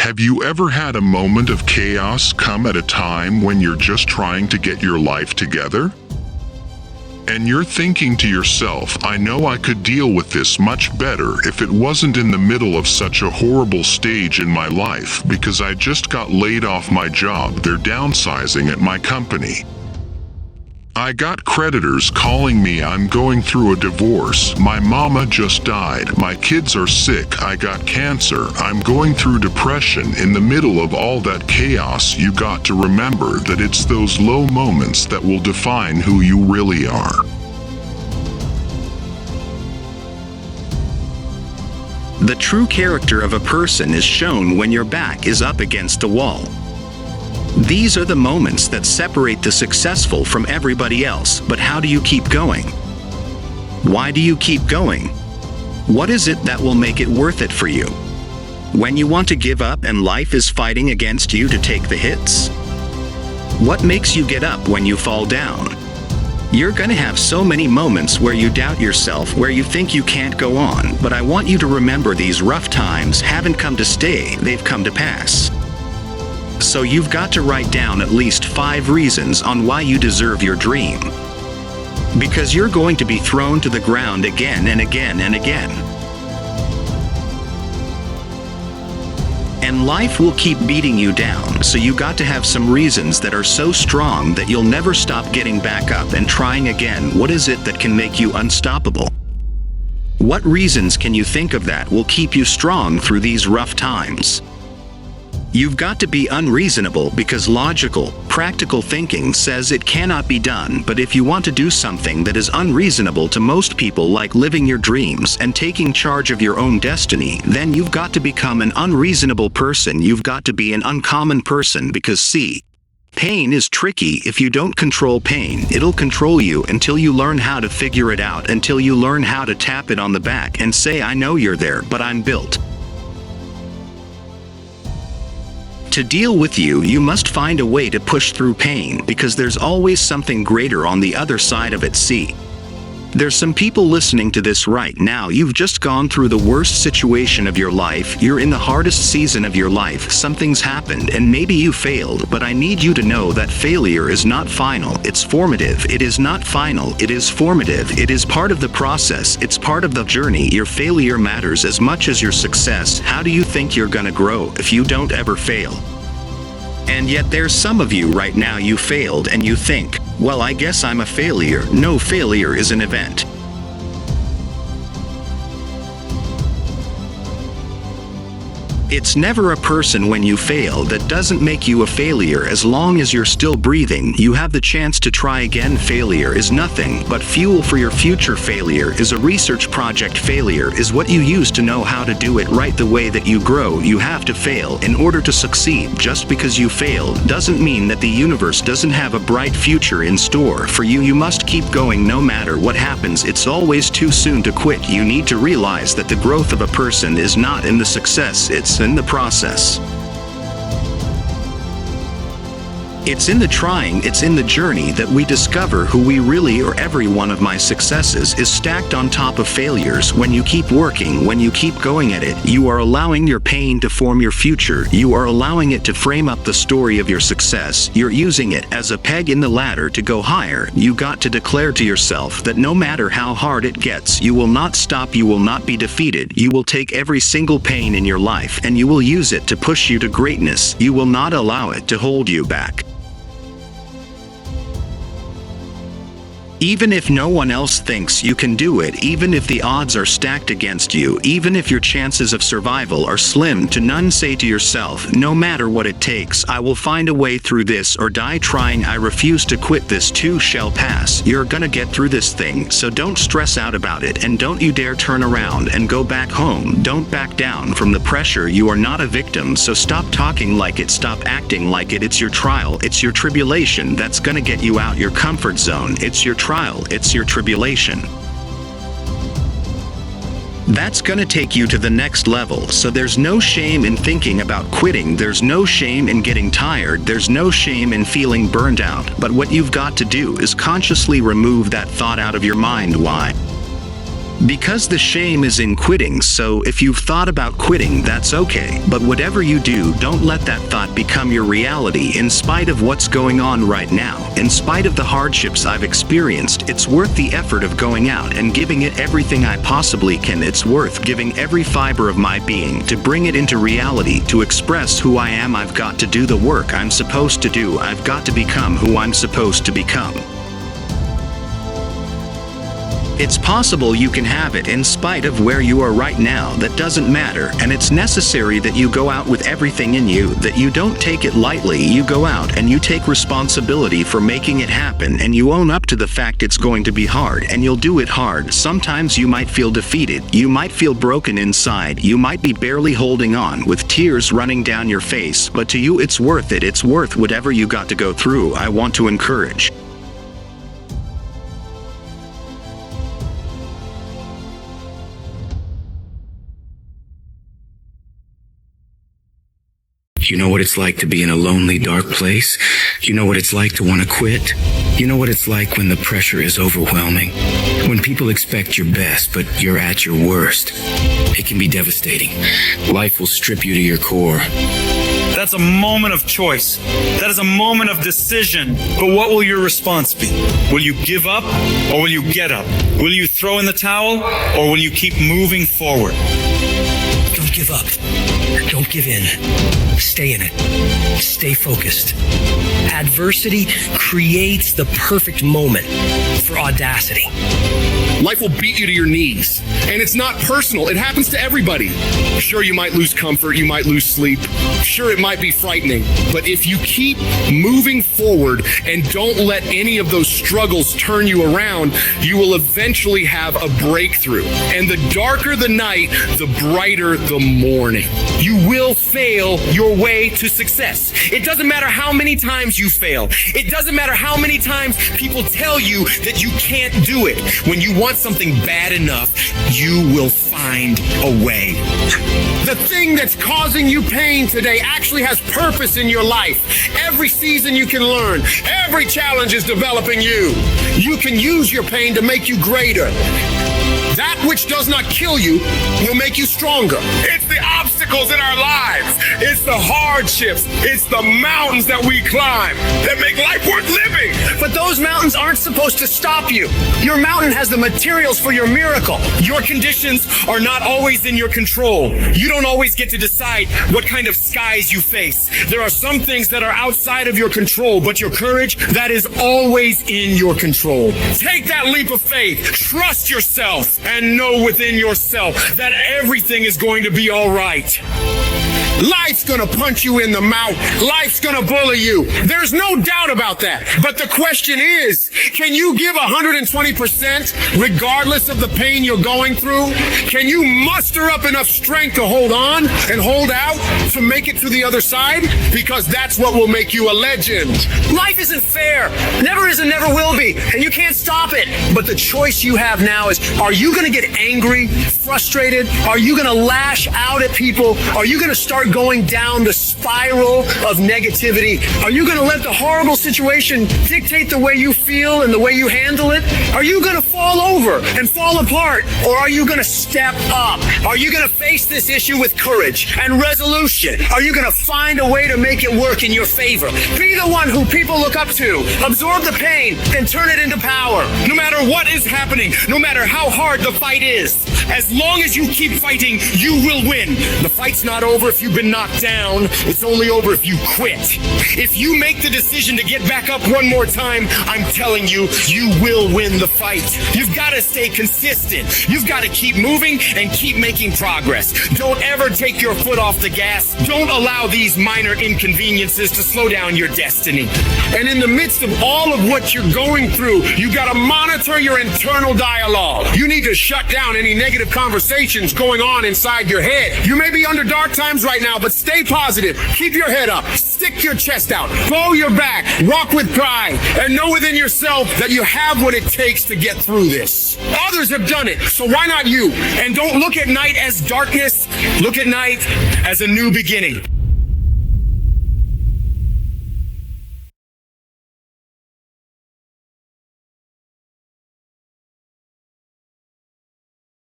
Have you ever had a moment of chaos come at a time when you're just trying to get your life together? And you're thinking to yourself, I know I could deal with this much better if it wasn't in the middle of such a horrible stage in my life because I just got laid off my job. They're downsizing at my company. I got creditors calling me. I'm going through a divorce. My mama just died. My kids are sick. I got cancer. I'm going through depression. In the middle of all that chaos, you got to remember that it's those low moments that will define who you really are. The true character of a person is shown when your back is up against a wall. These are the moments that separate the successful from everybody else. But how do you keep going? Why do you keep going? What is it that will make it worth it for you? When you want to give up and life is fighting against you to take the hits? What makes you get up when you fall down? You're gonna have so many moments where you doubt yourself, where you think you can't go on, but I want you to remember these rough times haven't come to stay, they've come to pass. So you've got to write down at least 5 reasons on why you deserve your dream. Because you're going to be thrown to the ground again and again and again. And life will keep beating you down, so you got to have some reasons that are so strong that you'll never stop getting back up and trying again. What is it that can make you unstoppable? What reasons can you think of that will keep you strong through these rough times? You've got to be unreasonable because logical, practical thinking says it cannot be done. But if you want to do something that is unreasonable to most people, like living your dreams and taking charge of your own destiny, then you've got to become an unreasonable person. You've got to be an uncommon person because see, pain is tricky. If you don't control pain, it'll control you until you learn how to figure it out, until you learn how to tap it on the back and say, I know you're there, but I'm built to deal with you. You must find a way to push through pain because there's always something greater on the other side of it. See, there's some people listening to this right now. You've just gone through the worst situation of your life. You're in the hardest season of your life. Something's happened and maybe you failed, but I need you to know that failure is not final. It's formative. It is not final. It is formative. It is part of the process. It's part of the journey. Your failure matters as much as your success. How do you think you're gonna grow if you don't ever fail? And yet there's some of you right now, you failed and you think, well, I guess I'm a failure. No, failure is an event. It's never a person when you fail that doesn't make you a failure. As long as you're still breathing, you have the chance to try again. Failure is nothing but fuel for your future. Failure is a research project. Failure is what you use to know how to do it right. The way that you grow, you have to fail in order to succeed. Just because you failed doesn't mean that the universe doesn't have a bright future in store for you. You must keep going no matter what happens. It's always too soon to quit. You need to realize that the growth of a person is not in the success, it's in the process. It's in the trying, it's in the journey that we discover who we really are. Every one of my successes is stacked on top of failures. When you keep working, when you keep going at it, you are allowing your pain to form your future. You are allowing it to frame up the story of your success. You're using it as a peg in the ladder to go higher. You got to declare to yourself that no matter how hard it gets, you will not stop. You will not be defeated. You will take every single pain in your life and you will use it to push you to greatness. You will not allow it to hold you back. Even if no one else thinks you can do it, even if the odds are stacked against you, even if your chances of survival are slim to none, say to yourself, no matter what it takes, I will find a way through this or die trying. I refuse to quit. This too shall pass. You're gonna get through this thing, so don't stress out about it and don't you dare turn around and go back home. Don't back down from the pressure. You are not a victim, so stop talking like it, stop acting like it. It's your trial, it's your tribulation that's gonna get you out your comfort zone. It's your trial, it's your tribulation that's gonna take you to the next level. So there's no shame in thinking about quitting. There's no shame in getting tired. There's no shame in feeling burned out. But what you've got to do is consciously remove that thought out of your mind. Why? Because the shame is in quitting, so if you've thought about quitting, that's okay. But whatever you do, don't let that thought become your reality. In spite of what's going on right now, in spite of the hardships I've experienced, it's worth the effort of going out and giving it everything I possibly can. It's worth giving every fiber of my being to bring it into reality, to express who I am. I've got to do the work I'm supposed to do. I've got to become who I'm supposed to become. It's possible you can have it in spite of where you are right now. That doesn't matter, and it's necessary that you go out with everything in you, that you don't take it lightly. You go out and you take responsibility for making it happen, and you own up to the fact it's going to be hard, and you'll do it hard. Sometimes you might feel defeated, you might feel broken inside, you might be barely holding on with tears running down your face, but to you it's worth it. It's worth whatever you got to go through. I want to encourage. You know what it's like to be in a lonely, dark place? You know what it's like to want to quit? You know what it's like when the pressure is overwhelming? When people expect your best, but you're at your worst. It can be devastating. Life will strip you to your core. That's a moment of choice. That is a moment of decision. But what will your response be? Will you give up or will you get up? Will you throw in the towel or will you keep moving forward? Don't give up. Don't give in. Stay in it. Stay focused. Adversity creates the perfect moment for audacity. Life will beat you to your knees. And it's not personal. It happens to everybody. Sure, you might lose comfort. You might lose sleep. Sure, it might be frightening. But if you keep moving forward and don't let any of those struggles turn you around, you will eventually have a breakthrough. And the darker the night, the brighter the morning. You will fail your way to success. It doesn't matter how many times you fail. It doesn't matter how many times people tell you that you can't do it. When you want something bad enough, you will find a way. The thing that's causing you pain today actually has purpose in your life. Every season you can learn. Every challenge is developing you. You can use your pain to make you greater. That which does not kill you will make you stronger. It's the obstacles in our lives. It's the hardships. It's the mountains that we climb that make life worth living. But those mountains aren't supposed to stop you. Your mountain has the materials for your miracle. Your conditions are not always in your control. You don't always get to decide what kind of skies you face. There are some things that are outside of your control, but your courage, that is always in your control. Take that leap of faith. Trust yourself. And know within yourself that everything is going to be all right. Life's gonna punch you in the mouth. Life's gonna bully you. There's no doubt about that. But the question is, can you give 120% regardless of the pain you're going through? Can you muster up enough strength to hold on and hold out to make it to the other side? Because that's what will make you a legend. Life isn't fair. Never is and never will be. And you can't stop it. But the choice you have now is, are you gonna get angry, frustrated? Are you gonna lash out at people? Are you gonna start going down the spiral of negativity? Are you going to let the horrible situation dictate the way you feel and the way you handle it? Are you going to fall over and fall apart? Or are you going to step up? Are you going to face this issue with courage and resolution? Are you going to find a way to make it work in your favor? Be the one who people look up to. Absorb the pain and turn it into power. No matter what is happening, no matter how hard the fight is, as long as you keep fighting, you will win. The fight's not over if you've been knocked down. It's only over if you quit. If you make the decision to get back up one more time, I'm telling you, you will win the fight. You've got to stay consistent. You've got to keep moving and keep making progress. Don't ever take your foot off the gas. Don't allow these minor inconveniences to slow down your destiny. And in the midst of all of what you're going through, you got to monitor your internal dialogue. You need to shut down any negative conversations going on inside your head. You may be under dark times right now, but stay positive. Keep your head up. Stick your chest out. Blow your back. Walk with pride. And know within yourself that you have what it takes to get through this. Others have done it, so why not you? And don't look at night as darkness. Look at night as a new beginning.